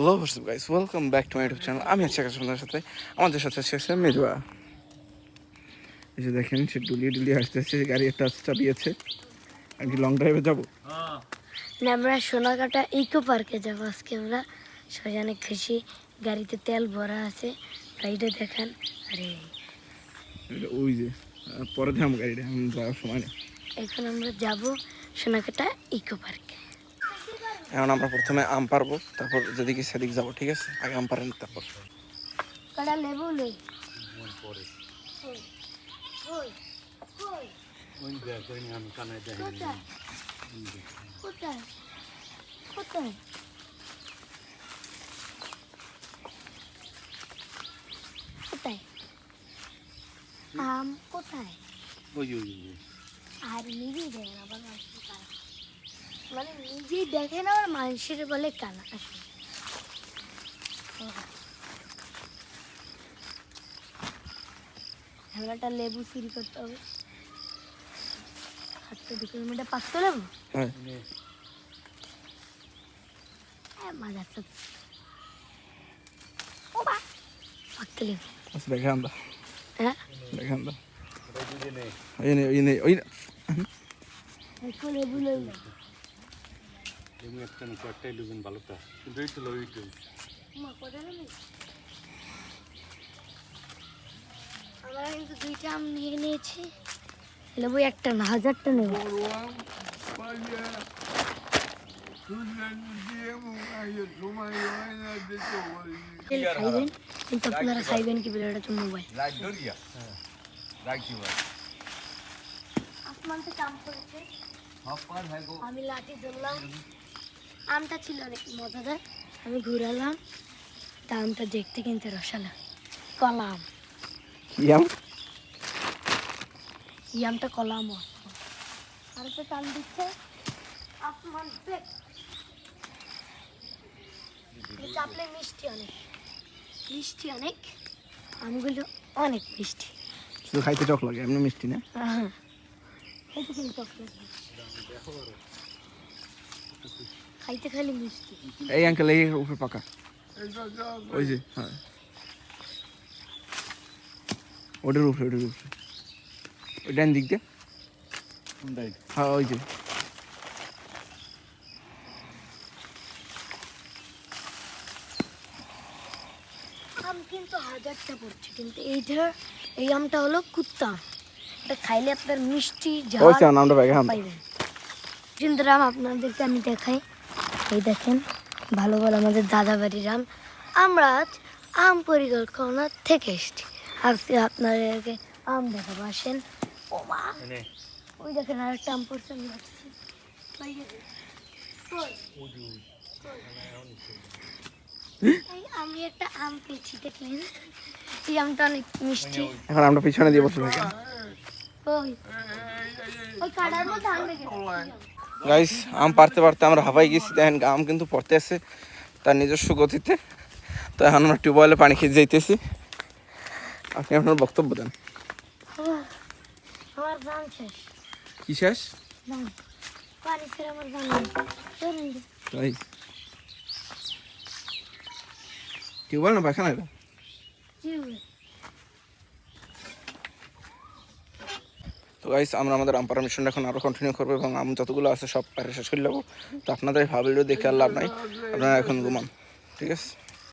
Hello WhatsApp guys, welcome back to my YouTube channel. আমি আছি আকাশ আপনাদের সাথে। আমাদের সাথে আছে মেজুয়া। এই যে দেখেন, সে ডুলিয়ে আসতেছে, গাড়ি একটা চালিয়েছে। আর কি লং ড্রাইভে যাবো না, আমরা সোনাকাটা ইকো পার্কে যাবো আজকে। আমরা সবাই অনেক খুশি, গাড়িতে তেল ভরা আছে। গাড়িটা দেখান। আরে ওই যে পরে যাবো, গাড়িটা এখন যাওয়ার সময় নেই। এখন আমরা যাব সোনাকাটা ইকো পার্কে। এখন আমরা প্রথমে আম পারবো, তারপর যেদিকে সেদিক যাবো, ঠিক আছে? আগে আম পারেন, তারপর কটা লেবু নেই। কোথায় কোথায় কোথায় আম কোথায়? আর নিজেই দেখেন, আবার মানুষের কানা, মানে নিজেই দেখেন আবার মানুষের বলে কানা। আসলে একটা লেবু চুরি করতে হবে। হাতটা 2 কিলোমিটার পাকতে লেবু। হ্যাঁ, মাজারটা ও বা পাকতে লেবু। আচ্ছা, দেখান দা, হ্যাঁ দেখান দা। ওই একটু লেবু লইল। মা কোথায় নেই? আমরা কিন্তু 2টা আম নিয়ে নিয়েছি। লেবু একটা না, 1000টা নেব। খাইবেন কিন্তু আপনারা খাইবেন কি বলে, এটা তো মোবাইল। আসমানটা কাম করেছে, আমি লাঠি ধরলাম। আমটা ছিল অনেক মজাদার, আমি ঘুরালাম। তা আমটা দেখতে কিন্তু রসালো, কলা আম। এই আমটা কলা আম। আর একটা টান দিচ্ছে আসমান পেক। চাপলে মিষ্টি অনেক, মিষ্টি অনেক। আমগুলো অনেক মিষ্টি, শুধু খাইতে টক লাগে, এমনি মিষ্টি না। খাইতে খাইলে মিষ্টি। এই আঙ্কেল, এই উপরে পাকা, ওই যে, হ্যাঁ ওটার উপরে ওই ডান দিক দিয়ে, হ্যাঁ ওই যে। আম কিন্তু 1000টা পড়ছে, কিন্তু এই আমটা হলো কুত্তা আম। এটা খাইলে আপনার মিষ্টি নামটা পাইবেন। কিন্তু আম আপনাদেরকে আমি দেখাই। এই দেখেন, ভালো ভালো আমাদের দাদা বাড়ির আম। আমরা আজ আম পরিকল্পনা থেকে এসছি, আজকে আপনাদেরকে আম দেখাবো। আসেন। ও মা, ওই দেখেন আরেকটা আম পড়ছে। আমি আসছি। এই আমি একটা আম পেয়েছি, দেখলেন? এই আমটা অনেক মিষ্টি। এখন আমরা পিছনে দিয়ে বসে থাকি। ওই কাটার মধ্যে আম রেখে গাইস, আম পারতে আমরা হাঁপাই গেছি। দেখেন, আম কিন্তু পড়তে আছে তার নিজস্ব গতিতে। তো এখন আমরা টিউবওয়েলে পানি খেতে যাইতেছি। আপনি আপনার বক্তব্য দেন। আমার দাম শেষ। কি শেষ? পানি ছেড়ে আমার দাম তাই টিউবওয়েল না পায়খানা এটা? তো গাইস, আমরা আমাদের আম পাড়ার মিশনটা এখন আরও কন্টিনিউ করবো এবং আম যতগুলো আছে সব পারে শেষ করে নেবো। তো আপনাদের ভাবিলেও দেখে আর লাভ নাই, আপনারা এখন ঘুমান, ঠিক আছে?